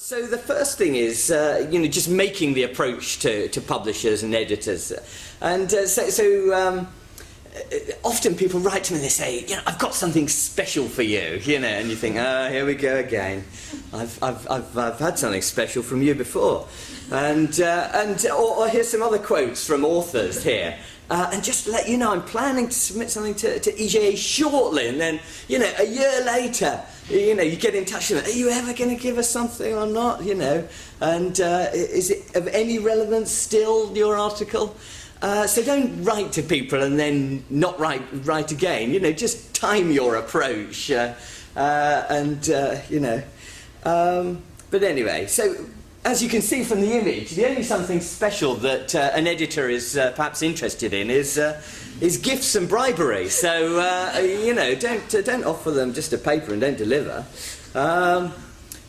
So the first thing is, just making the approach to publishers and editors. And often people write to me and they say, I've got something special for you, and you think, here we go again. I've had something special from you before. Or here's some other quotes from authors here. And just to let you know, I'm planning to submit something to EJA shortly, and then, a year later, you get in touch with them. Are you ever going to give us something or not? And is it of any relevance still, your article? So don't write to people and then not write again. Just time your approach. But anyway, so as you can see from the image, the only something special that an editor is perhaps interested in is gifts and bribery. So don't offer them just a paper and don't deliver.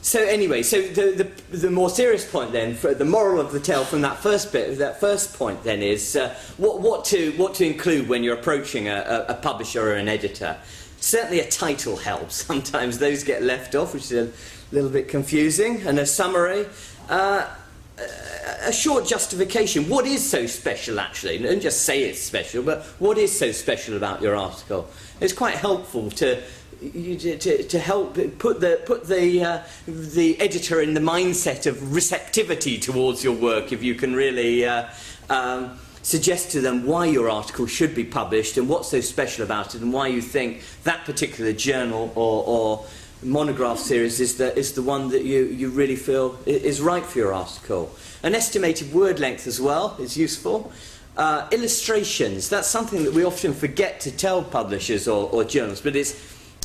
So anyway, so the more serious point then, for the moral of the tale from that first bit, that first point then is what to include when you're approaching a publisher or an editor. Certainly a title helps. Sometimes those get left off, which is a little bit confusing, and a summary. A short justification. What is so special, actually? Don't just say it's special, but what is so special about your article? It's quite helpful to help put the editor in the mindset of receptivity towards your work. If you can really suggest to them why your article should be published and what's so special about it, and why you think that particular journal or monograph series is the one that you really feel is right for your article. An estimated word length as well is useful. Illustrations, that's something that we often forget to tell publishers or journals, but it's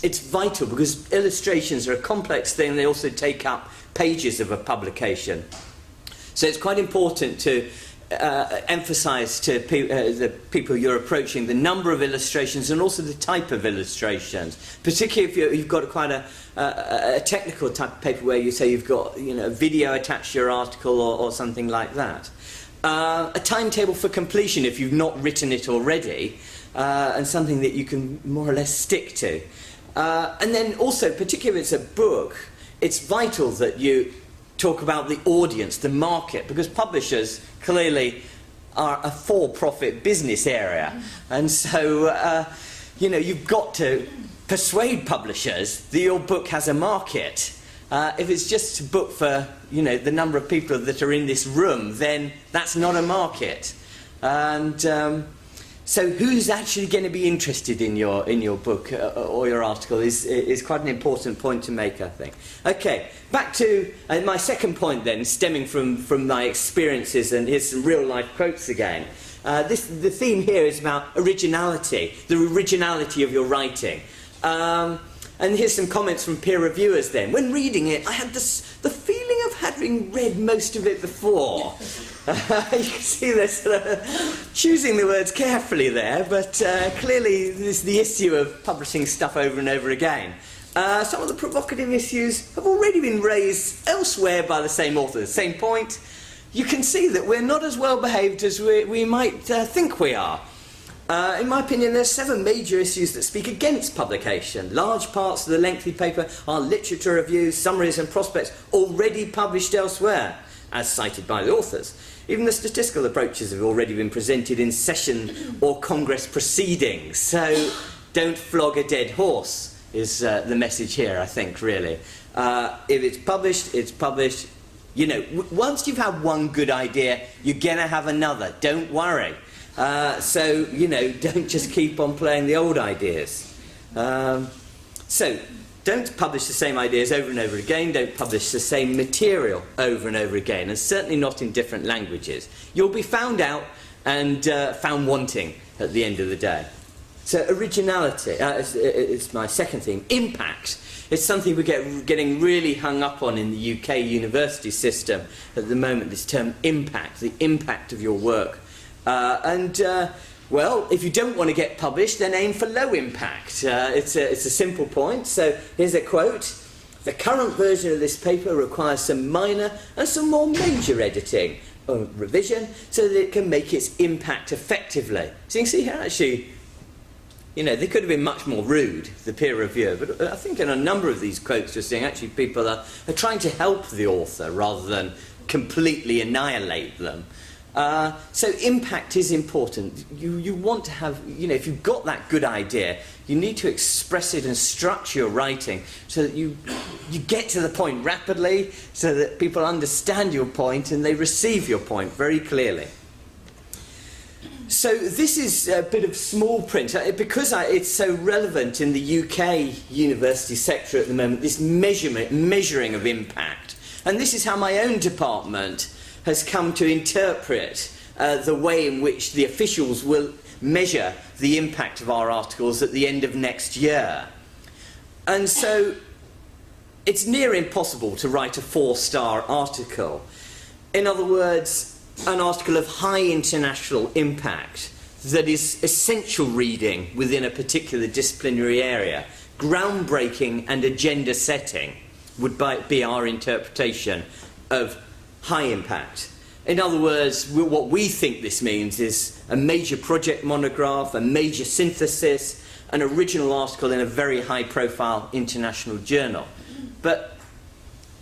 vital, because illustrations are a complex thing. They also take up pages of a publication. So it's quite important to emphasize to the people you're approaching the number of illustrations and also the type of illustrations, particularly if you've got quite a technical type of paper where you say you've got a video attached to your article or something like that. A timetable for completion if you've not written it already, and something that you can more or less stick to. And then also, particularly if it's a book, it's vital that you talk about the audience, the market, because publishers clearly are a for-profit business area, and so you've got to persuade publishers that your book has a market. If it's just a book for the number of people that are in this room, then that's not a market. And so who's actually going to be interested in your book or your article is quite an important point to make, I think. Okay, back to my second point then, stemming from my experiences, and here's some real-life quotes again. The theme here is about originality, the originality of your writing. And here's some comments from peer reviewers then. When reading it, I had the feeling of having read most of it before. You can see they're sort of choosing the words carefully there, but clearly there's the issue of publishing stuff over and over again. Some of the provocative issues have already been raised elsewhere by the same authors. Same point. You can see that we're not as well behaved as we might think we are. In my opinion, there are 7 major issues that speak against publication. Large parts of the lengthy paper are literature reviews, summaries and prospects already published elsewhere, as cited by the authors. Even the statistical approaches have already been presented in session or congress proceedings. So don't flog a dead horse is the message here, I think, really. If it's published, it's published. Once you've had one good idea, you're going to have another. Don't worry. So, don't just keep on playing the old ideas. So, don't publish the same ideas over and over again. Don't publish the same material over and over again, and certainly not in different languages. You'll be found out and found wanting at the end of the day. So, originality is my second theme. Impact. It's something we're getting really hung up on in the UK university system at the moment, this term impact, the impact of your work. Well, if you don't want to get published, then aim for low impact. It's a simple point. So here's a quote. The current version of this paper requires some minor and some more major editing or revision so that it can make its impact effectively. So you can see here, actually, You know, they could have been much more rude, the peer reviewer, but I think in a number of these quotes you're seeing actually people are trying to help the author rather than completely annihilate them. So impact is important. You want to have, you know, if you've got that good idea, you need to express it and structure your writing so that you get to the point rapidly, so that people understand your point and they receive your point very clearly. So this is a bit of small print, because it's so relevant in the UK university sector at the moment, this measuring of impact. And this is how my own department has come to interpret the way in which the officials will measure the impact of our articles at the end of next year. And so it's near impossible to write a 4-star article. In other words, an article of high international impact that is essential reading within a particular disciplinary area, groundbreaking and agenda setting would be our interpretation of high impact. In other words, what we think this means is a major project monograph, a major synthesis, an original article in a very high-profile international journal. But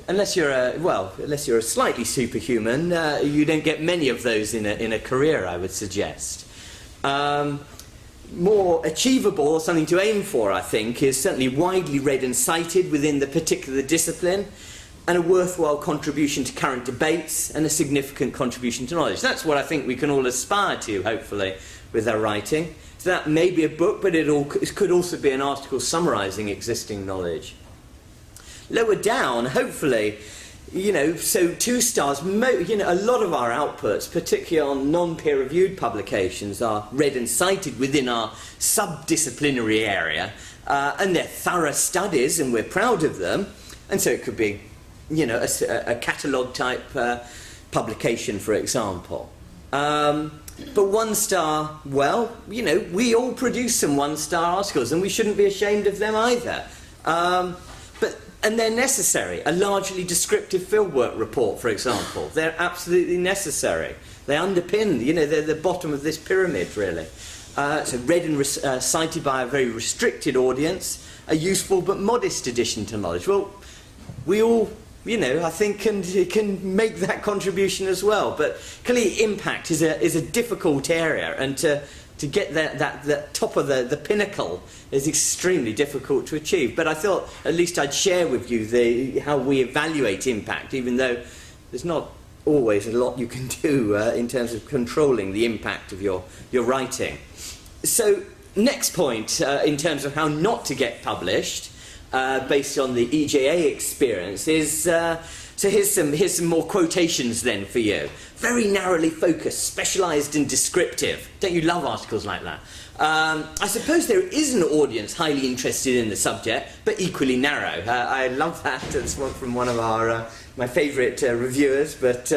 unless you're a slightly superhuman, you don't get many of those in a career, I would suggest. More achievable, or something to aim for, I think, is certainly widely read and cited within the particular discipline, and a worthwhile contribution to current debates, and a significant contribution to knowledge. That's what I think we can all aspire to, hopefully, with our writing. So that may be a book, but it could also be an article summarising existing knowledge. Lower down, hopefully, you know, so 2 stars, you know, a lot of our outputs, particularly on non-peer-reviewed publications, are read and cited within our sub-disciplinary area, and they're thorough studies, and we're proud of them. And so it could be, you know, a catalogue type publication, for example. But 1 star, well, you know, we all produce some 1-star articles, and we shouldn't be ashamed of them either. And they're necessary. A largely descriptive fieldwork report, for example, they're absolutely necessary. They underpin, you know, they're the bottom of this pyramid, really. So read and cited by a very restricted audience, a useful but modest addition to knowledge. Well, we all, you know, I think can make that contribution as well. But clearly impact is a difficult area, and to get that top of the pinnacle is extremely difficult to achieve. But I thought at least I'd share with you how we evaluate impact, even though there's not always a lot you can do in terms of controlling the impact of your writing. So next point, in terms of how not to get published, based on the EJA experience, is so here's some more quotations then for you. Very narrowly focused, specialised and descriptive. Don't you love articles like that? I suppose there is an audience highly interested in the subject, but equally narrow. I love that. That's one from one of my favourite reviewers. But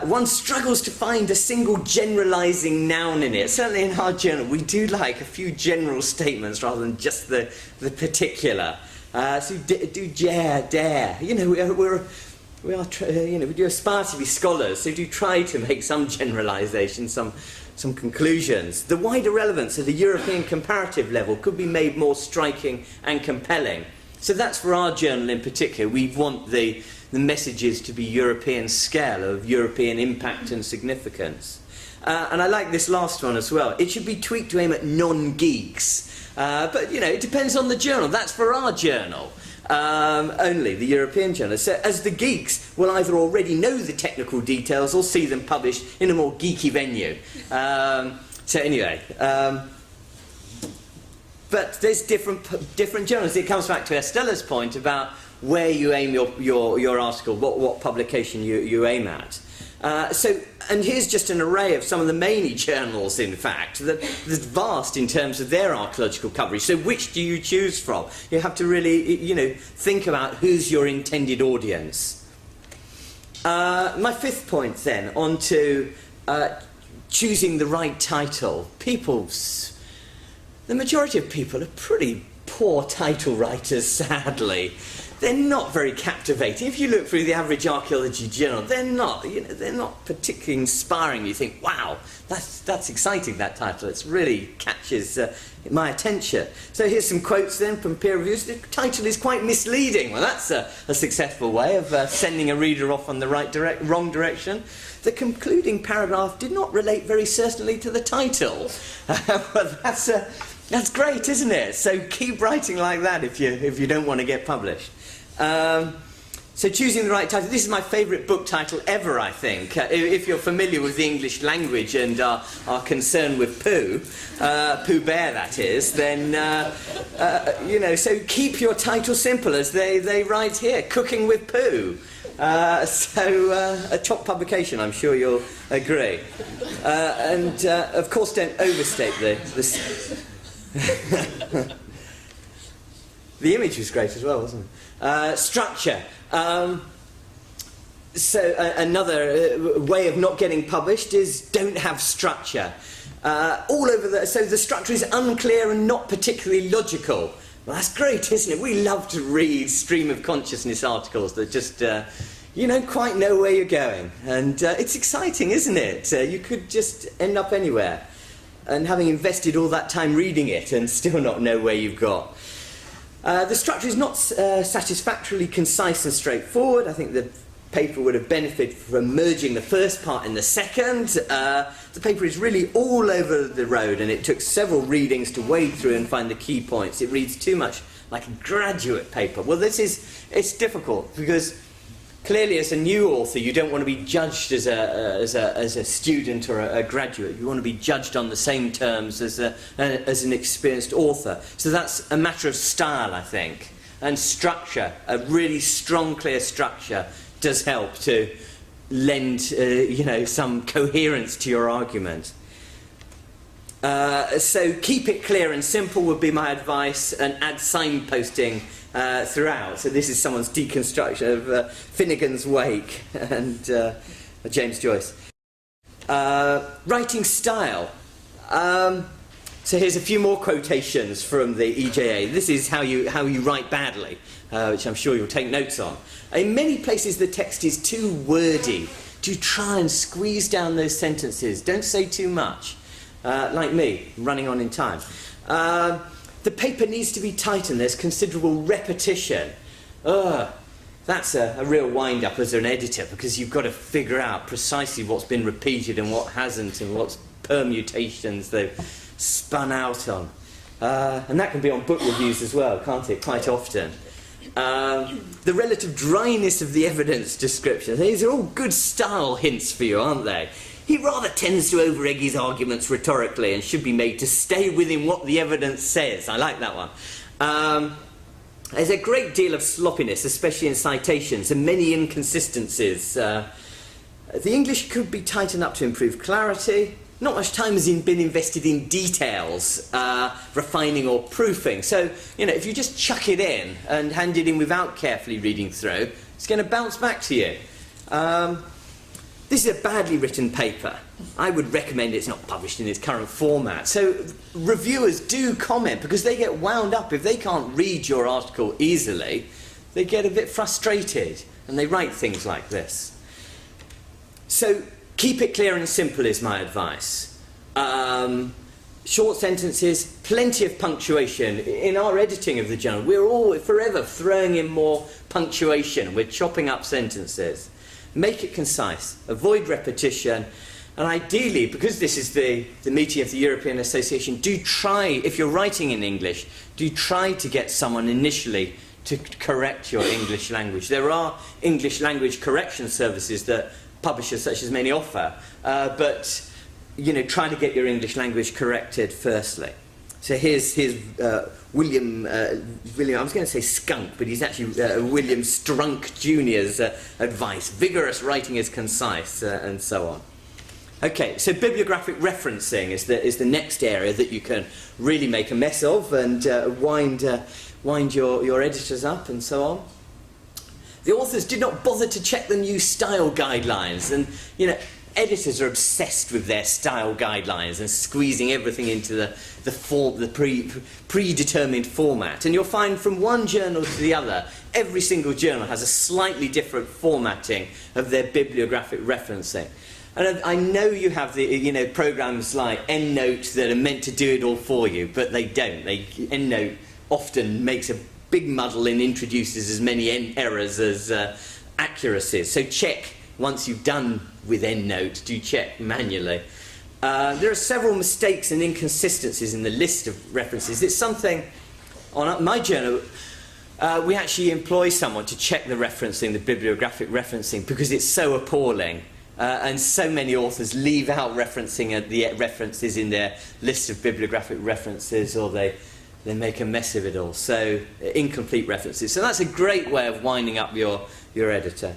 one struggles to find a single generalising noun in it. Certainly in our journal, we do like a few general statements rather than just the particular. So do dare. You know, we do aspire to be scholars, so do try to make some generalisations, some conclusions. The wider relevance at the European comparative level could be made more striking and compelling. So that's for our journal in particular. We want the messages to be European scale, of European impact and significance. And I like this last one as well. It should be tweaked to aim at non-geeks. But, you know, it depends on the journal. That's for our journal. Only the European journal. So as the geeks will either already know the technical details or see them published in a more geeky venue. So anyway, but there's different journals. It comes back to Estella's point about where you aim your article, what publication you aim at. And here's just an array of some of the main journals, in fact, that's vast in terms of their archaeological coverage. So which do you choose from? You have to really, you know, think about who's your intended audience. My 5th point then, on to choosing the right title. The majority of people are pretty poor title writers, sadly. they're not very captivating. If you look through the average archaeology journal, they're not, they're not particularly inspiring. You think, wow, that's exciting, that title. It really catches my attention. So here's some quotes then from peer reviews. The title is quite misleading. Well, that's a successful way of sending a reader off on the wrong direction. The concluding paragraph did not relate very certainly to the title. Well, that's great, isn't it? So keep writing like that if you don't want to get published. So choosing the right title. This is my favourite book title ever, I think. If you're familiar with the English language and are concerned with poo, Pooh Bear that is, then, so keep your title simple, as they write here, Cooking with Pooh. A top publication, I'm sure you'll agree. And of course, don't overstate the the image was great as well, wasn't it? Structure. Another way of not getting published is don't have structure. So the structure is unclear and not particularly logical. Well, that's great, isn't it? We love to read stream of consciousness articles that just, you don't quite know where you're going. And it's exciting, isn't it? You could just end up anywhere. And having invested all that time reading it and still not know where you've got. The structure is not satisfactorily concise and straightforward. I think the paper would have benefited from merging the first part in the second. The paper is really all over the road, and it took several readings to wade through and find the key points. It reads too much like a graduate paper. Well, it's difficult because clearly, as a new author, you don't want to be judged as a student or a graduate. You want to be judged on the same terms as an experienced author. So that's a matter of style, I think. And structure, a really strong, clear structure, does help to lend, some coherence to your argument. So keep it clear and simple would be my advice, and add signposting throughout. So this is someone's deconstruction of Finnegan's Wake and James Joyce. Writing style. So here's a few more quotations from the EJA. This is how you write badly, which I'm sure you'll take notes on. In many places the text is too wordy. Do try and squeeze down those sentences. Don't say too much. Like me, running on in time. The paper needs to be tightened. There's considerable repetition. That's a real wind-up as an editor, because you've got to figure out precisely what's been repeated and what hasn't, and what permutations they've spun out on. And that can be on book reviews as well, can't it, quite often. The relative dryness of the evidence description. These are all good style hints for you, aren't they? He rather tends to over-egg his arguments rhetorically and should be made to stay within what the evidence says. I like that one. There's a great deal of sloppiness, especially in citations, and many inconsistencies. The English could be tightened up to improve clarity. Not much time has been invested in details, refining or proofing. So, if you just chuck it in and hand it in without carefully reading through, it's going to bounce back to you. This is a badly written paper. I would recommend it's not published in its current format. So reviewers do comment, because they get wound up. If they can't read your article easily, they get a bit frustrated, and they write things like this. So keep it clear and simple is my advice. Short sentences, plenty of punctuation. In our editing of the journal, we're all forever throwing in more punctuation. We're chopping up sentences. Make it concise, avoid repetition, and ideally, because this is the meeting of the European Association, do try, if you're writing in English, do try to get someone initially to correct your English language. There are English language correction services that publishers such as many offer, but try to get your English language corrected firstly. So here's William, I was going to say Skunk, but he's actually William Strunk Jr.'s advice. Vigorous writing is concise, and so on. Okay, so bibliographic referencing is the next area that you can really make a mess of and wind your editors up and so on. The authors did not bother to check the new style guidelines, and editors are obsessed with their style guidelines and squeezing everything into the predetermined format. And you'll find from one journal to the other, every single journal has a slightly different formatting of their bibliographic referencing. And I know you have the programs like EndNote that are meant to do it all for you, but they don't. EndNote often makes a big muddle and introduces as many errors as accuracies. So check once you've done with EndNote, do check manually. There are several mistakes and inconsistencies in the list of references. It's something on my journal. We actually employ someone to check the referencing, the bibliographic referencing, because it's so appalling. And so many authors leave out referencing the references in their list of bibliographic references, or they make a mess of it all. So incomplete references. So that's a great way of winding up your editor.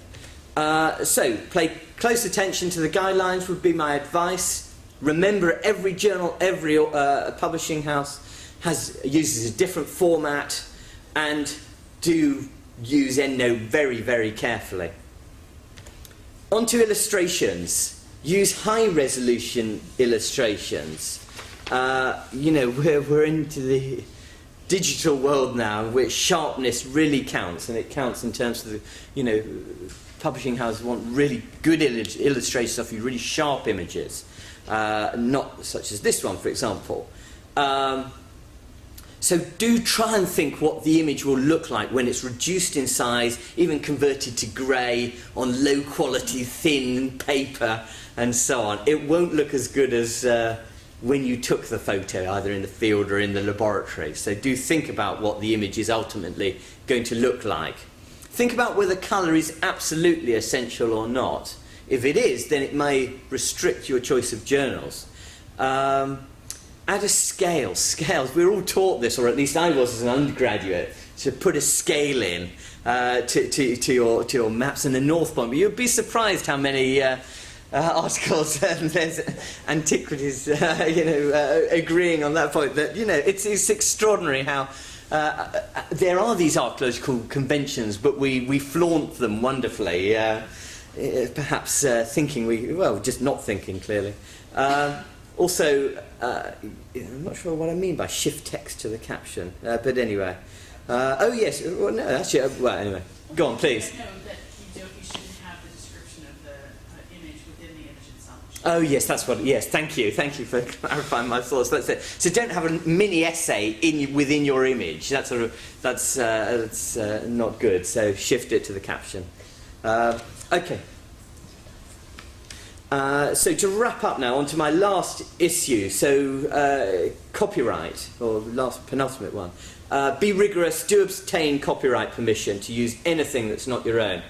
So pay close attention to the guidelines would be my advice. Remember, every journal, every publishing house uses a different format, and do use EndNote very, very carefully. On to illustrations. Use high-resolution illustrations. We're into the digital world now, in which sharpness really counts, and it counts in terms of publishing houses want really good illustrations of you, really sharp images, not such as this one, for example. So do try and think what the image will look like when it's reduced in size, even converted to grey, on low-quality, thin paper, and so on. It won't look as good as when you took the photo, either in the field or in the laboratory. So do think about what the image is ultimately going to look like. Think about whether colour is absolutely essential or not. If it is, then it may restrict your choice of journals. Add a scale. Scales. We're all taught this, or at least I was as an undergraduate, to put a scale in to your maps and a north point. But you'd be surprised how many articles there's antiquities, agreeing on that point. That it's extraordinary how there are these archaeological conventions, but we flaunt them wonderfully. Perhaps just not thinking clearly. Also, I'm not sure what I mean by shift text to the caption, but anyway. Anyway, go on, please. No, that you shouldn't have the description of the image within the image itself. Oh yes, that's what. Yes, thank you for clarifying my thoughts. That's it. So don't have a mini essay within your image. That's not good. So shift it to the caption. Okay. So to wrap up now, onto my last issue. So copyright, or penultimate one. Be rigorous. Do obtain copyright permission to use anything that's not your own.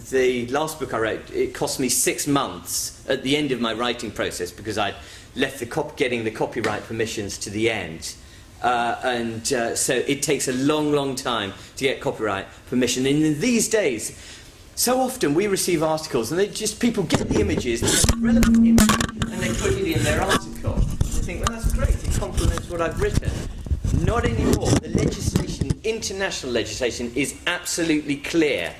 The last book I wrote, it cost me 6 months at the end of my writing process because I'd left getting the copyright permissions to the end. So it takes a long, long time to get copyright permission. And in these days, so often we receive articles and people get the images, the relevant image, and they put it in their article. They think, well, that's great, it complements what I've written. Not anymore. The legislation, international legislation, is absolutely clear.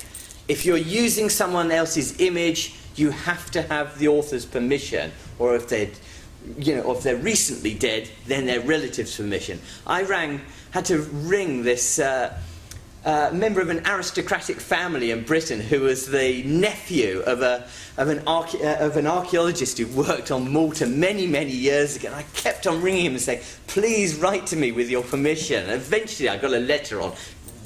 If you're using someone else's image, you have to have the author's permission, or if they're recently dead, then their relatives' permission. I had to ring this member of an aristocratic family in Britain who was the nephew of an archaeologist who worked on Malta many, many years ago. And I kept on ringing him and saying, please write to me with your permission. And eventually I got a letter on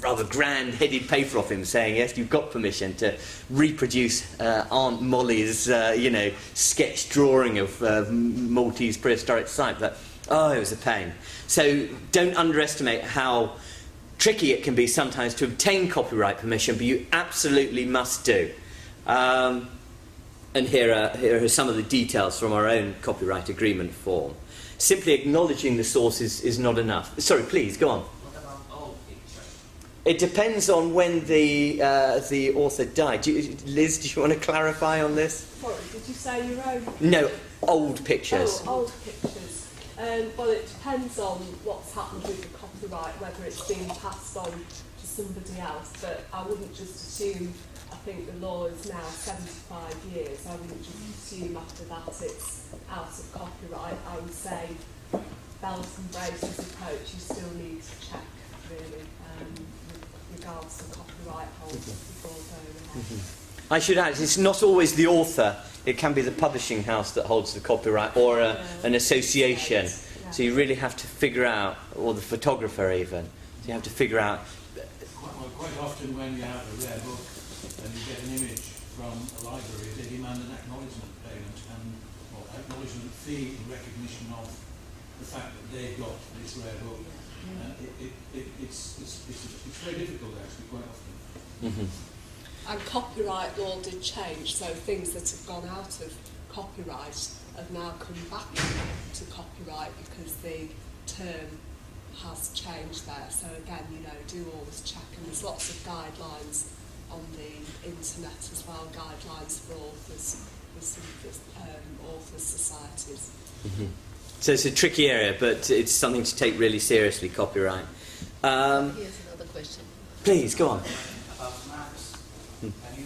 rather grand-headed paper off him saying, yes, you've got permission to reproduce Aunt Molly's, sketch drawing of Maltese prehistoric site. But, it was a pain. So don't underestimate how tricky it can be sometimes to obtain copyright permission, but you absolutely must do. And here are some of the details from our own copyright agreement form. Simply acknowledging the source is not enough. Sorry, please, go on. What about old pictures? It depends on when the author died. Liz, do you want to clarify on this? Sorry, did you say your own? No, old pictures. Oh, old pictures. Well, it depends on what's happened with the copyright, whether it's been passed on to somebody else, but I wouldn't just assume I think the law is now 75 years. I wouldn't just assume after that it's out of copyright. I would say belt and braces approach, you still need to check really with regards to copyright holders before going ahead. I should add, it's not always the author. It can be the publishing house that holds the copyright, or an association. Yeah. So you really have to figure out, or the photographer even. So you have to figure out. Quite often when you have a rare book and you get an image from a library, they demand an acknowledgement payment or acknowledgement fee in recognition of the fact that they've got this rare book. It's very difficult actually quite often. And copyright law did change, so things that have gone out of copyright have now come back to copyright because the term has changed there. So again, do always check, and there's lots of guidelines on the internet as well, guidelines for authors with some authors societies. So it's a tricky area, but it's something to take really seriously, copyright. Here's another question. Please, go on. About maps, can you,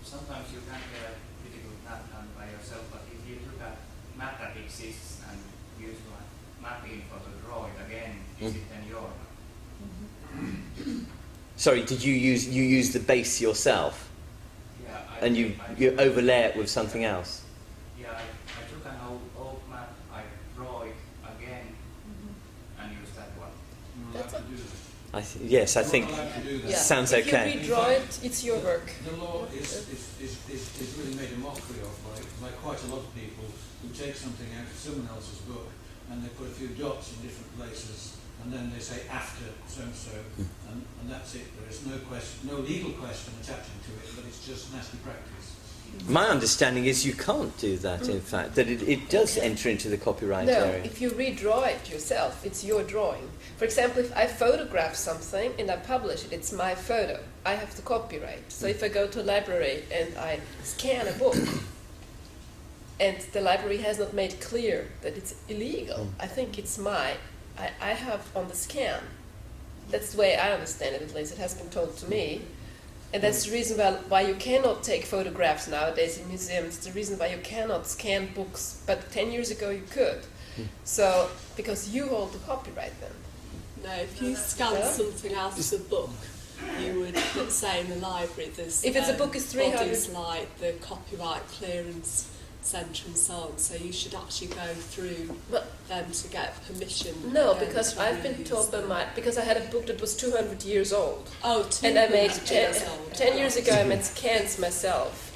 sometimes you can't get a pretty good map done by yourself, but if you look at map that exists and use mapping for the drawing again, is it then your map? Sorry, did you use the base yourself? Yeah, And you overlay it with something else? Yeah, I took an old map, I draw it again, and use that one. You're allowed to do that. Yes, I think You're not allowed to do that. Yeah. sounds if okay. you redraw it, it's your work. The law is really made a mockery of by quite a lot of people who take something out of someone else's book and they put a few dots in different places and then they say after so-and-so and that's it. There is no legal question attaching to it, but it's just nasty practice. My understanding is you can't do that, in fact, that it does enter into the copyright No, area. if you redraw it yourself, it's your drawing. For example, if I photograph something and I publish it, it's my photo. I have the copyright. So if I go to a library and I scan a book, and the library has not made clear that it's illegal, I think it's I have on the scan. That's the way I understand it, at least. It has been told to me. And that's the reason why you cannot take photographs nowadays in museums. It's the reason why you cannot scan books, but 10 years ago you could. So, because you hold the copyright then. No, if you scan something out of the book, you would, let's say in the library, there's If it's a book is 300 bodies like the Copyright Clearance Centre and so on, so you should actually go through But them to get permission. no, again because to I've been reuse told by them. because I had a book that was 200 years old. Oh, And I made 200 10, years old. 10 years ago I made scans myself,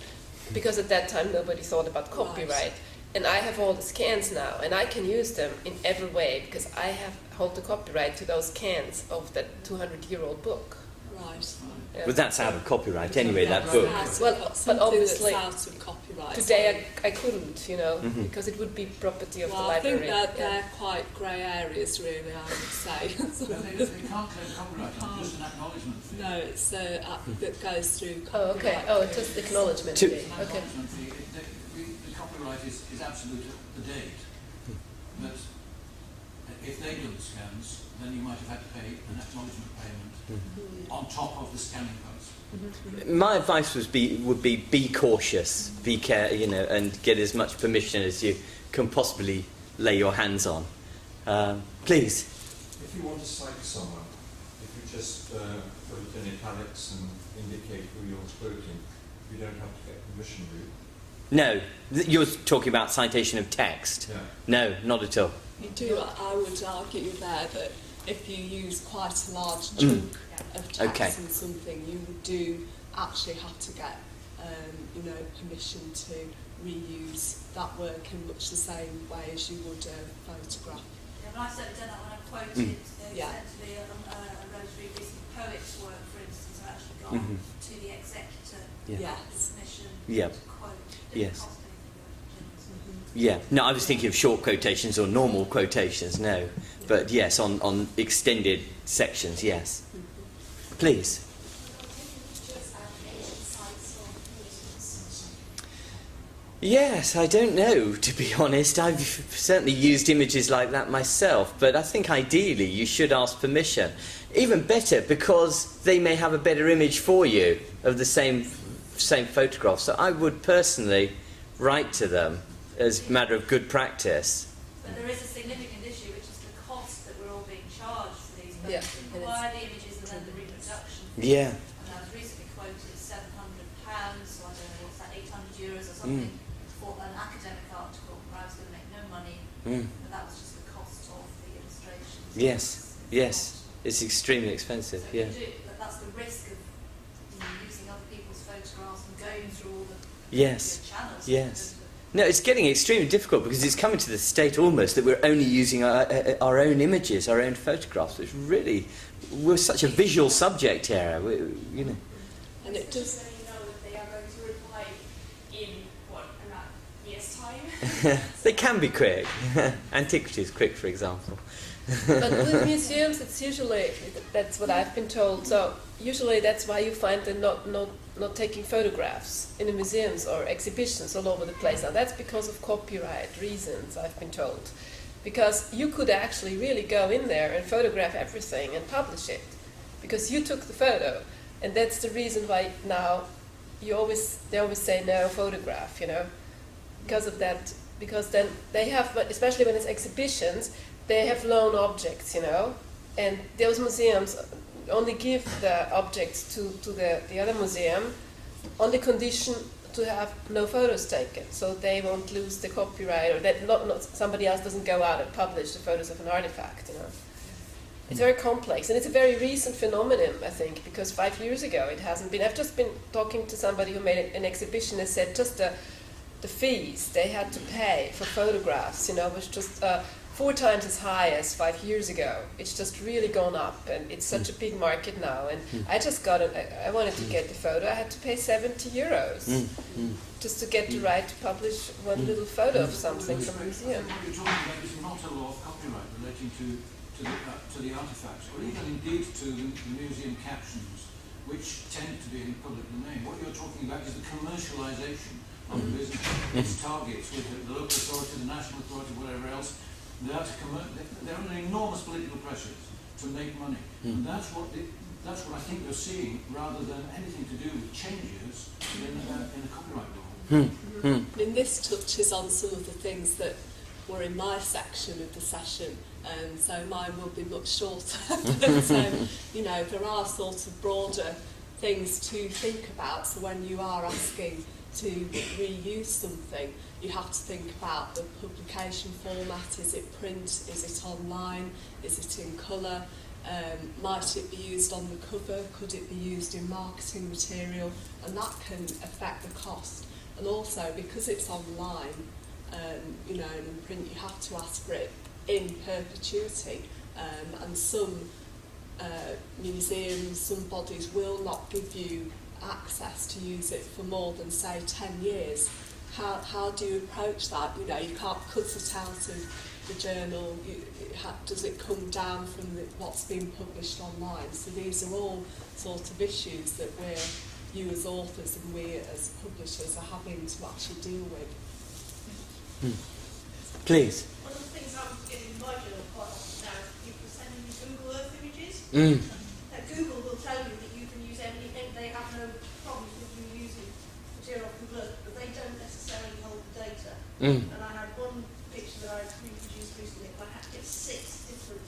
because at that time nobody thought about copyright. Right. And I have all the scans now, and I can use them in every way, because I hold the copyright to those scans of that 200-year-old book. Right. Yeah. But that's out of copyright anyway, that book. Well, but obviously, that's out of copyright. Today I couldn't, because it would be property of Well, the I library. think that they're quite grey areas, really, I would say. They can't claim copyright on just an acknowledgement fee. No, it's that goes through Oh, okay. copyright. Oh, it's just acknowledgement. To- Okay. Acknowledgement fee, the copyright is absolute at the date. But if they do the scans, then you might have had to pay an acknowledgement payment on top of the scanning cost. My advice would be cautious, be and get as much permission as you can possibly lay your hands on. Please. If you want to cite someone, if you just put it in italics and indicate who you're quoting, you don't have to get permission, do you? No, you're talking about citation of text. Yeah. No, not at all. You do, I would argue there that if you use quite a large chunk of text Okay. in something, you do actually have to get, permission to reuse that work in much the same way as you would a photograph. Yeah, but I certainly done that when I quoted Yeah. extensively a rosary recent poet's work, for instance. I actually gone to the executor Yeah. Yes. permission Yeah. to quote. Yes. Didn't cost anything. Yeah. No, I was thinking of short quotations or normal quotations. No, but yes, on extended sections. Yes. Please. Yes, I don't know, to be honest. I've certainly used images like that myself, but I think ideally you should ask permission. Even better, because they may have a better image for you of the same photograph. So I would personally write to them as a matter of good practice. But there is a significant issue, which is the cost that we're all being charged for these Yeah, photos. and Acquire the images and then the reproduction. Yeah. And I was recently quoted £700, so I don't know, what's that, €800 or something, for an academic article where I was going to make no money, but that was just the cost of the illustrations. Yes, yes. It's extremely expensive, So yeah. that's the risk of using other people's photographs and going through all the Yes, channels. yes. No, it's getting extremely difficult because it's coming to the state almost that we're only using our own images, our own photographs. It's really, we're such a visual subject here, you know. And it does. So you know that they are going to reply in about year's time. They can be quick. Antiquity is quick, for example. But with museums, it's usually, that's what I've been told, so usually that's why you find them not taking photographs in the museums or exhibitions all over the place. Now that's because of copyright reasons, I've been told. Because you could actually really go in there and photograph everything and publish it. Because you took the photo. And that's the reason why now they always say no photograph, you know. Because of that, because then they have, especially when it's exhibitions, they have loan objects, you know, and those museums only give the objects to the other museum on the condition to have no photos taken, so they won't lose the copyright, or that not somebody else doesn't go out and publish the photos of an artifact, you know. It's very complex, and it's a very recent phenomenon, I think, because 5 years ago it hasn't been. I've just been talking to somebody who made an exhibition and said just the fees they had to pay for photographs, you know, was just 4 times as high as 5 years ago. It's just really gone up, and it's such a big market now. And I just got I wanted to get the photo. I had to pay €70 just to get the right to publish one little photo of something from a museum. What you're talking about is not a law of copyright relating to the artifacts, or even indeed to the museum captions, which tend to be in public domain. What you're talking about is the commercialisation of the business, its targets with the local authority, the national authority, whatever else. They're under enormous political pressures to make money, and that's what I think you're seeing, rather than anything to do with changes in the copyright law. I mean, this touches on some of the things that were in my section of the session, so mine will be much shorter. But you know, there are sort of broader things to think about. So when you are asking to reuse something, you have to think about the publication format. Is it print? Is it online? Is it in colour? Might it be used on the cover? Could it be used in marketing material? And that can affect the cost. And also, because it's online, you know, and in print, you have to ask for it in perpetuity. And some museums, some bodies will not give you access to use it for more than, say, 10 years. How do you approach that? You know, you can't cut it out of the journal. Does it come down from what's been published online? So these are all sort of issues that you as authors and we as publishers are having to actually deal with. Please. One of the things I'm getting in my journal quite often now is people sending me Google Earth images. Now, Google will tell you that you can use anything, they have no problems with you using material off Google Earth, but they don't necessarily hold the data. And I had one picture that I reproduced recently, I had to get 6 different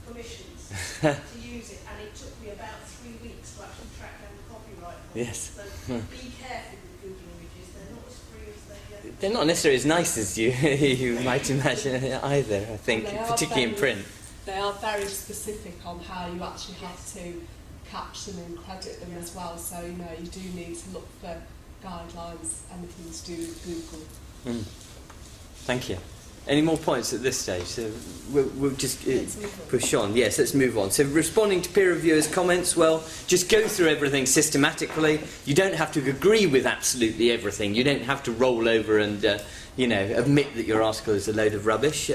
permissions to use it, and it took me about 3 weeks to actually track down the copyright. Yes. So be careful with Google images, they're not as free as they They're not necessarily as nice as you might imagine either, I think, particularly in print. They are very specific on how you actually have to caption and credit them as well. So, you know, you do need to look for guidelines, anything to do with Google. Thank you. Any more points at this stage? So we'll just push on. Yes, let's move on. So responding to peer reviewers' comments, well, just go through everything systematically. You don't have to agree with absolutely everything. You don't have to roll over and, you know, admit that your article is a load of rubbish.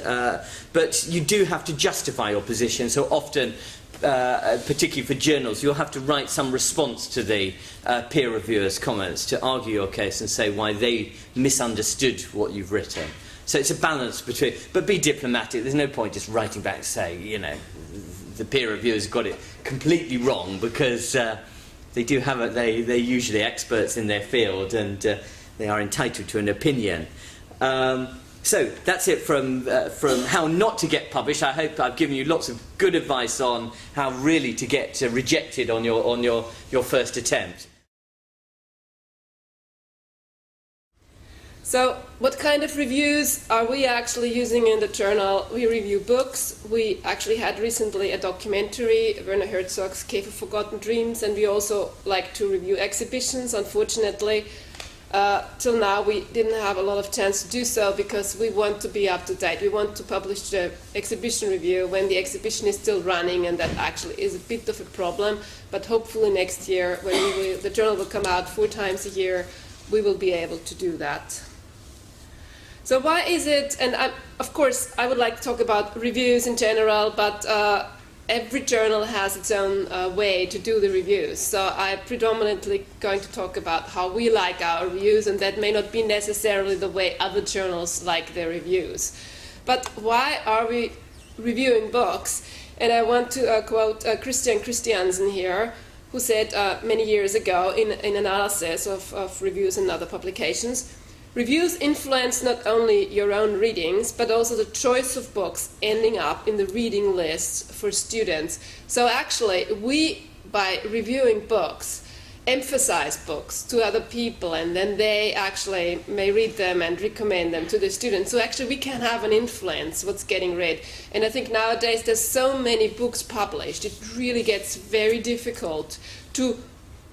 But you do have to justify your position. So often particularly for journals, you'll have to write some response to the peer reviewers' comments to argue your case and say why they misunderstood what you've written. So it's a balance between, but be diplomatic. There's no point just writing back and saying, you know, the peer reviewers got it completely wrong, because they do have they're usually experts in their field, and they are entitled to an opinion. So that's it from how not to get published. I hope I've given you lots of good advice on how really to get rejected on your first attempt. So what kind of reviews are we actually using in the journal? We review books. We actually had recently a documentary, Werner Herzog's Cave of Forgotten Dreams, and we also like to review exhibitions. Unfortunately, till now we didn't have a lot of chance to do so, because we want to be up to date. We want to publish the exhibition review when the exhibition is still running, and that actually is a bit of a problem. But hopefully next year, when the journal will come out 4 times a year, we will be able to do that. So why is it, and of course I would like to talk about reviews in general, but every journal has its own way to do the reviews. So I'm predominantly going to talk about how we like our reviews, and that may not be necessarily the way other journals like their reviews. But why are we reviewing books? And I want to quote Christian Christiansen here, who said many years ago in analysis of reviews and other publications, reviews influence not only your own readings, but also the choice of books ending up in the reading lists for students. So actually, we, by reviewing books, emphasize books to other people, and then they actually may read them and recommend them to the students. So actually, we can have an influence what's getting read. And I think nowadays there's so many books published, it really gets very difficult to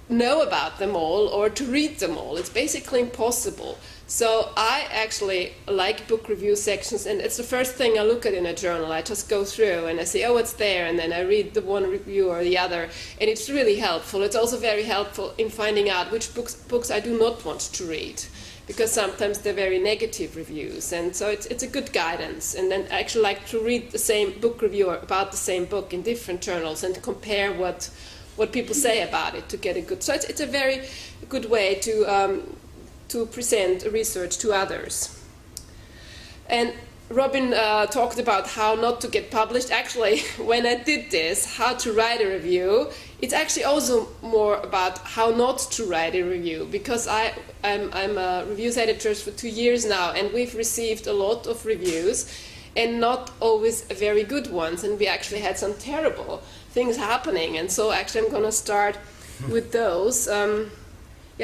know about them all or to read them all. It's basically impossible. So I actually like book review sections, and it's the first thing I look at in a journal. I just go through and I say, oh, it's there, and then I read the one review or the other, and it's really helpful. It's also very helpful in finding out which books I do not want to read, because sometimes they're very negative reviews, and so it's a good guidance. And then I actually like to read the same book review or about the same book in different journals and to compare what people say about it to get a good. So it's a very good way to present research to others. And Robin talked about how not to get published. Actually, when I did this, how to write a review, it's actually also more about how not to write a review, because I'm a reviews editor for 2 years now, and we've received a lot of reviews, and not always very good ones, and we actually had some terrible things happening, and so actually I'm going to start with those.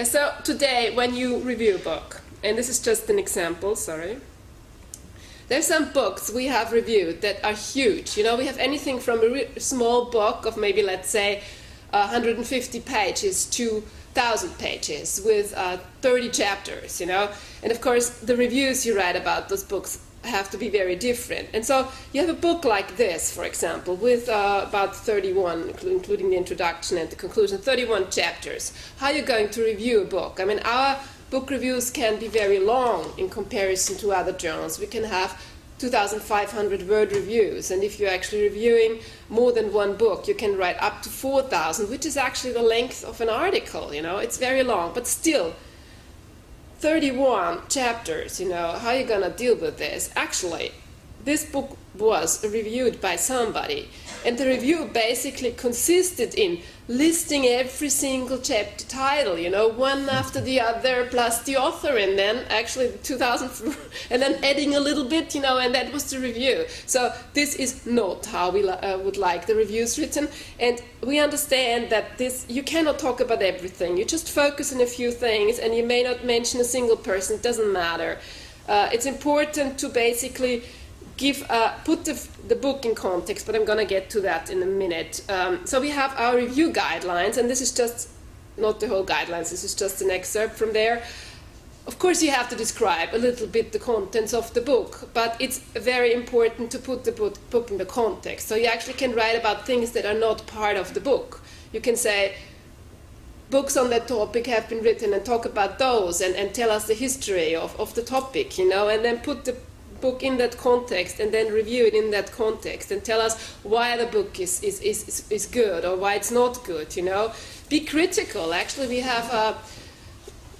So today, when you review a book, and this is just an example, sorry, there's some books we have reviewed that are huge. You know, we have anything from a small book of maybe, let's say, 150 pages to 1,000 pages with 30 chapters, you know. And of course, the reviews you write about those books have to be very different. And so you have a book like this, for example, with about 31, including the introduction and the conclusion, 31 chapters. How are you going to review a book? I mean, our book reviews can be very long in comparison to other journals. We can have 2,500 word reviews, and if you're actually reviewing more than one book, you can write up to 4,000, which is actually the length of an article, you know. It's very long, but still, 31 chapters, you know, how are you going to deal with this? Actually, this book was reviewed by somebody, and the review basically consisted in listing every single chapter title, you know, one after the other, plus the author, and then actually 2,000, and then adding a little bit, you know, and that was the review. So this is not how we would like the reviews written, and we understand that this, you cannot talk about everything. You just focus on a few things, and you may not mention a single person. It doesn't matter. It's important to basically put the book in context, but I'm going to get to that in a minute. So we have our review guidelines, and this is just not the whole guidelines, this is just an excerpt from there. Of course, you have to describe a little bit the contents of the book, but it's very important to put the book in the context. So you actually can write about things that are not part of the book. You can say, books on that topic have been written, and talk about those, and tell us the history of the topic, you know, and then put the book in that context and then review it in that context and tell us why the book is good or why it's not good, you know. Be critical. Actually, we have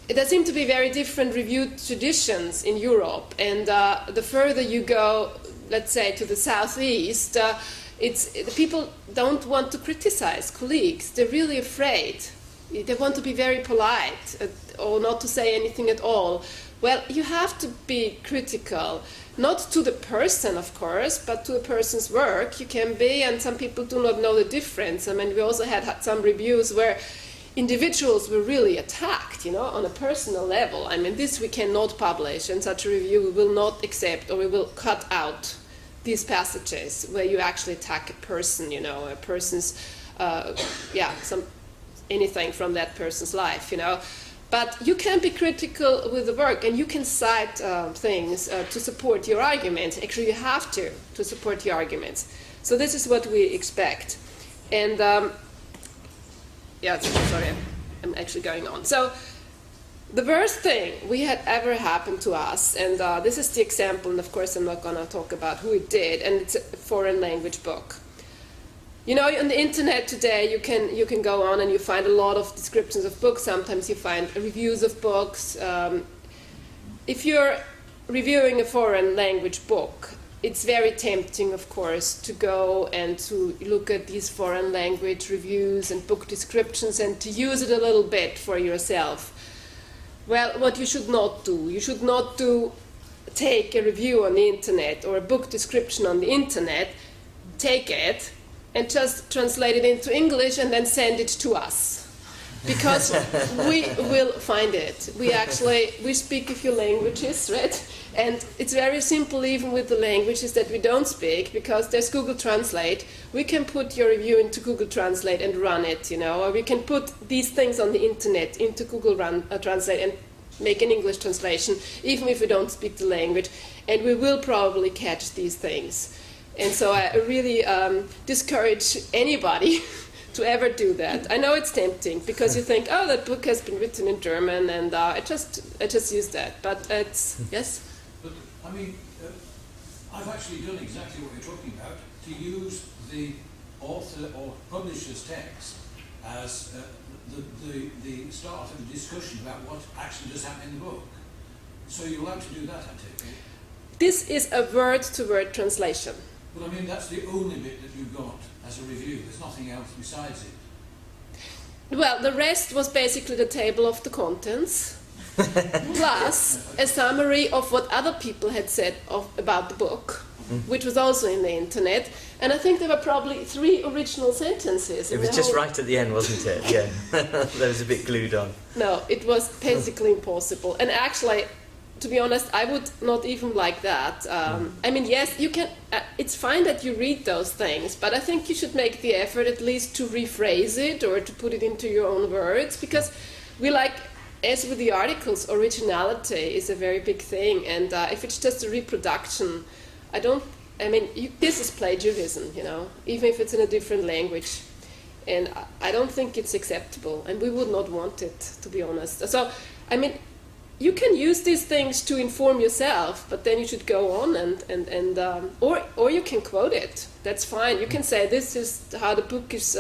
there seem to be very different review traditions in Europe, and the further you go, let's say to the southeast, the people don't want to criticize colleagues. They're really afraid. They want to be very polite or not to say anything at all. Well, you have to be critical, not to the person, of course, but to a person's work. You can be, and some people do not know the difference. I mean, we also had some reviews where individuals were really attacked, you know, on a personal level. I mean, this we cannot publish, and such a review we will not accept, or we will cut out these passages where you actually attack a person, you know, a person's, anything from that person's life, you know. But you can be critical with the work, and you can cite things to support your arguments. Actually, you have to support your arguments. So this is what we expect. And sorry, I'm actually going on. So the worst thing we had ever happened to us, and this is the example, and of course I'm not going to talk about who it did, and it's a foreign language book. You know, on the internet today, you can go on and you find a lot of descriptions of books. Sometimes you find reviews of books. If you're reviewing a foreign language book, it's very tempting, of course, to go and to look at these foreign language reviews and book descriptions and to use it a little bit for yourself. Well, what you should not do, take a review on the internet or a book description on the internet, take it, and just translate it into English and then send it to us. Because we will find it. We speak a few languages, right? And it's very simple even with the languages that we don't speak, because there's Google Translate. We can put your review into Google Translate and run it, you know, or we can put these things on the internet into Google Translate and make an English translation, even if we don't speak the language, and we will probably catch these things. And so I really discourage anybody to ever do that. I know it's tempting because you think, oh, that book has been written in German, and I just use that. But it's yes. But I mean, I've actually done exactly what you're talking about, to use the author or publisher's text as the start of a discussion about what actually does happen in the book. So you're allowed to do that, I take it. This is a word-to-word translation. But I mean, that's the only bit that you got as a review. There's nothing else besides it. Well, the rest was basically the table of the contents, plus a summary of what other people had said about the book, which was also in the internet. And I think there were probably 3 original sentences. It was just right at the end, wasn't it? Yeah. That was a bit glued on. No, it was basically impossible. And actually, to be honest, I would not even like that. I mean, yes, you can. It's fine that you read those things, but I think you should make the effort at least to rephrase it or to put it into your own words, because we like, as with the articles, originality is a very big thing. And if it's just a reproduction, this is plagiarism, you know, even if it's in a different language. And I don't think it's acceptable, and we would not want it, to be honest. So, I mean, you can use these things to inform yourself, but then you should go on or you can quote it. That's fine. You can say this is how the book is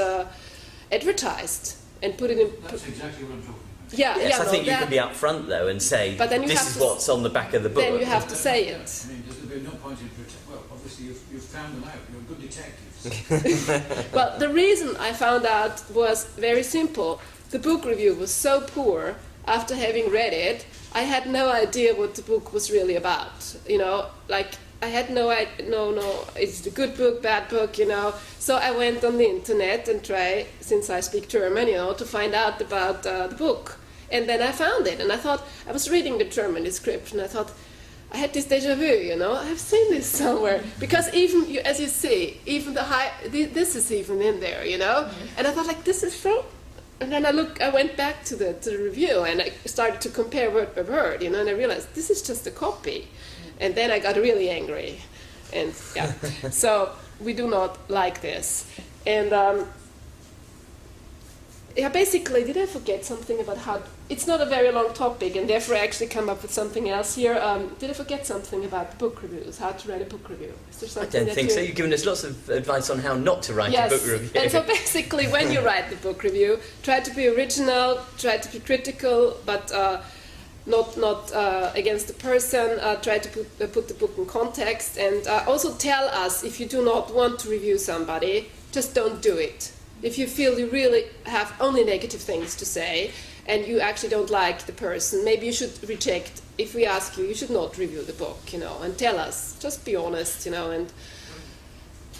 advertised and put it in. That's exactly what I'm talking about. Yes, I think you can be upfront though and say this is what's on the back of the book. Then you have to say it. I mean, there's no point in well, obviously you've found them out. You're good detectives. Well, the reason I found out was very simple. The book review was so poor. After having read it, I had no idea what the book was really about. You know, like I had no idea. No, it's a good book, bad book. You know, so I went on the internet and tried, since I speak German, you know, to find out about the book. And then I found it, and I thought, I was reading the German description. I thought, I had this déjà vu. You know, I've seen this somewhere, because even as you see, even this is even in there. You know, and I thought, like, this is so. And then I went back to the review, and I started to compare word by word, you know, and I realized this is just a copy. And then I got really angry. And yeah, so we do not like this. And yeah, basically, did I forget something about how... It's not a very long topic, and therefore I actually come up with something else here. Did I forget something about book reviews, how to write a book review? Is there I something don't think so. You've given us lots of advice on how not to write a book review. And so basically, when you write the book review, try to be original, try to be critical, but not against the person. Try to put the book in context, and also tell us if you do not want to review somebody, just don't do it. If you feel you really have only negative things to say, and you actually don't like the person, maybe you should reject. If we ask you, you should not review the book, and tell us. Just be honest, and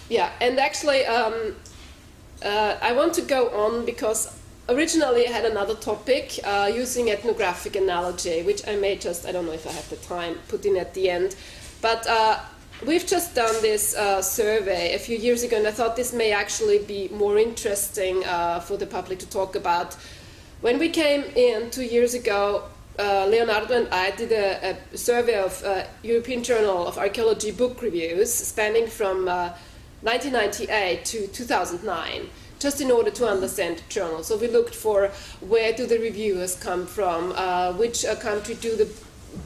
yeah. And actually, I want to go on because originally I had another topic using ethnographic analogy, which I may just, I don't know if I have the time, put in at the end, but we've just done this survey a few years ago, and I thought this may actually be more interesting for the public to talk about. When we came in 2 years ago, Leonardo and I did a survey of European Journal of Archaeology book reviews spanning from 1998 to 2009, just in order to understand the journal. So we looked for where do the reviewers come from, which country do the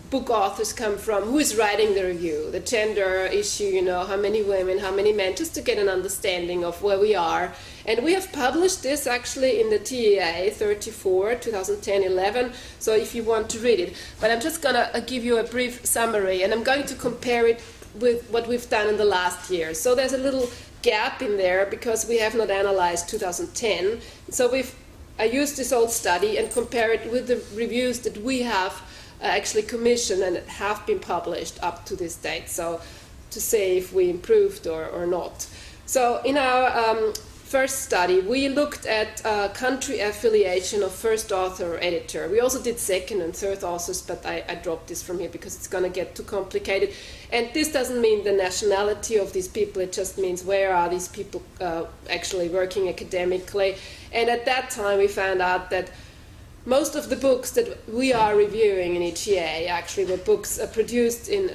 book authors come from, who is writing the review, the gender issue, how many women, how many men, just to get an understanding of where we are. And we have published this actually in the TEA 34, 2010-11, so if you want to read it. But I'm just going to give you a brief summary, and I'm going to compare it with what we've done in the last year. So there's a little gap in there because we have not analyzed 2010. So I used this old study and compare it with the reviews that we have actually commissioned and have been published up to this date, so to say if we improved or not. So in our first study, we looked at country affiliation of first author or editor. We also did second and third authors, but I dropped this from here because it's going to get too complicated. And this doesn't mean the nationality of these people, it just means where are these people actually working academically. And at that time we found out that most of the books that we are reviewing in EGA actually were books produced in,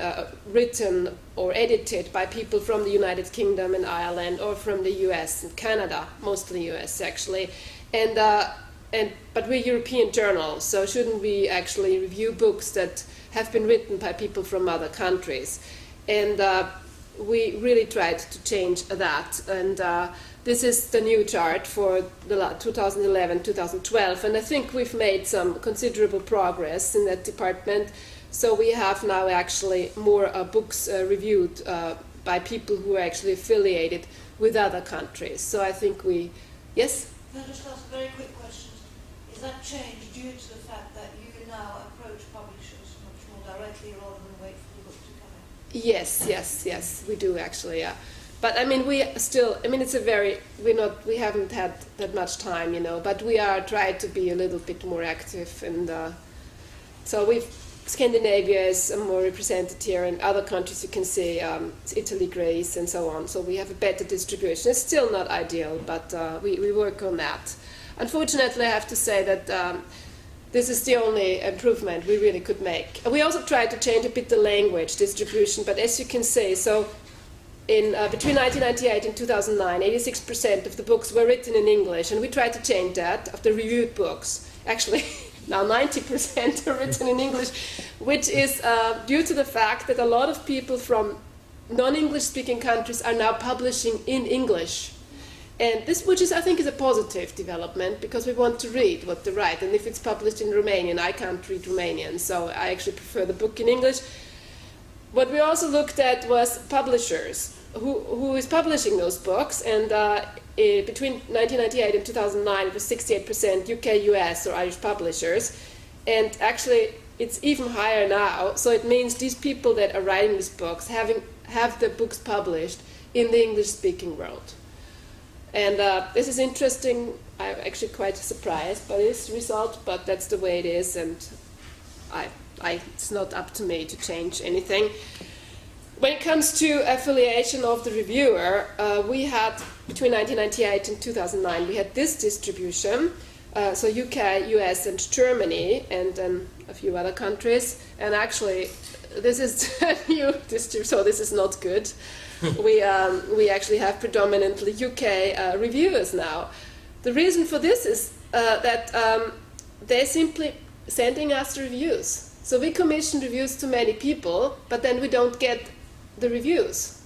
written or edited by people from the United Kingdom and Ireland, or from the US and Canada, mostly US actually. But we're European journals, so shouldn't we actually review books that have been written by people from other countries? And we really tried to change that. And this is the new chart for the 2011-2012, and I think we've made some considerable progress in that department. So we have now actually more books reviewed by people who are actually affiliated with other countries. So I think yes? Can I just ask a very quick question? Is that change due to the fact that you can now approach publishers much more directly rather than wait for the book to come in? Yes, we do actually, yeah. But I mean, we haven't had that much time, but we are trying to be a little bit more active, and so Scandinavia is more represented here, and other countries you can see, Italy, Greece, and so on. So we have a better distribution. It's still not ideal, but we work on that. Unfortunately, I have to say that this is the only improvement we really could make. We also tried to change a bit the language distribution, but as you can see, so between 1998 and 2009, 86% of the books were written in English, and we tried to change that of the reviewed books. Actually, now 90% are written in English, which is due to the fact that a lot of people from non-English speaking countries are now publishing in English. And this, which is, I think, is a positive development, because we want to read what they write. And if it's published in Romanian, I can't read Romanian, so I actually prefer the book in English. What we also looked at was publishers. Who is publishing those books, and between 1998 and 2009 it was 68% UK, US or Irish publishers, and actually it's even higher now, so it means these people that are writing these books have the books published in the English-speaking world. And this is interesting. I'm actually quite surprised by this result, but that's the way it is, and it's not up to me to change anything. When it comes to affiliation of the reviewer, we had, between 1998 and 2009, we had this distribution, so UK, US and Germany, and then a few other countries. And actually, this is a new distribution, so this is not good. We actually have predominantly UK reviewers now. The reason for this is that they're simply sending us the reviews. So we commission reviews to many people, but then we don't get the reviews.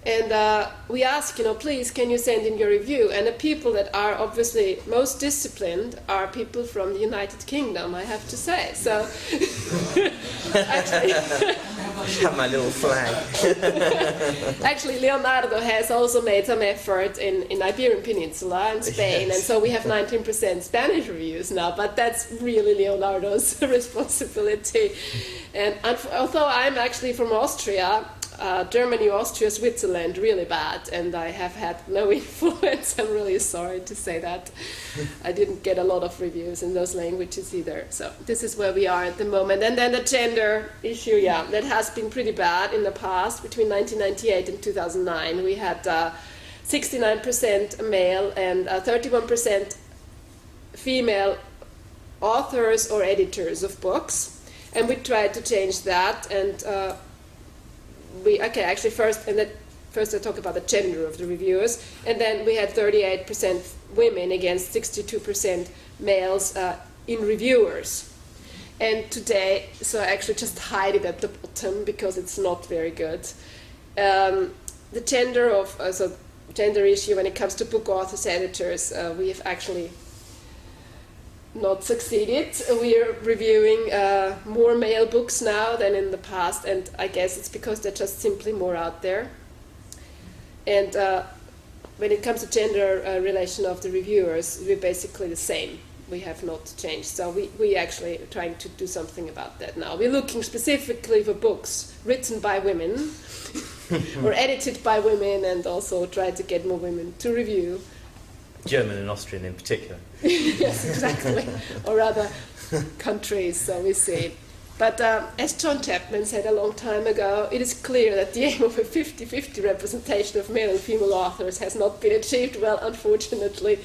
And we ask, please, can you send in your review? And the people that are obviously most disciplined are people from the United Kingdom, I have to say. So, actually, Have my little flag. actually, Leonardo has also made some effort in Iberian Peninsula and Spain, Yes. and so we have 19% Spanish reviews now. But that's really Leonardo's responsibility. And although I'm actually from Austria. Germany, Austria, Switzerland, really bad, and I have had no influence. I'm really sorry to say that. I didn't get a lot of reviews in those languages either. So this is where we are at the moment. And then the gender issue, that has been pretty bad in the past. Between 1998 and 2009, we had 69% male and 31% female authors or editors of books, and we tried to change that. And first I talk about the gender of the reviewers, and then we had 38% women against 62% males in reviewers. And today, so I actually just hide it at the bottom because it's not very good. The gender issue when it comes to book authors, editors, we have actually not succeeded. We are reviewing more male books now than in the past, and I guess it's because they're just simply more out there. And when it comes to gender relation of the reviewers, we're basically the same. We have not changed. So we actually are trying to do something about that now. We're looking specifically for books written by women or edited by women, and also try to get more women to review. German and Austrian in particular. Yes, exactly. Or other countries, so we see. But as John Chapman said a long time ago, it is clear that the aim of a 50-50 representation of male and female authors has not been achieved well, unfortunately.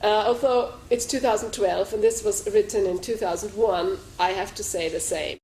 Although it's 2012 and this was written in 2001, I have to say the same.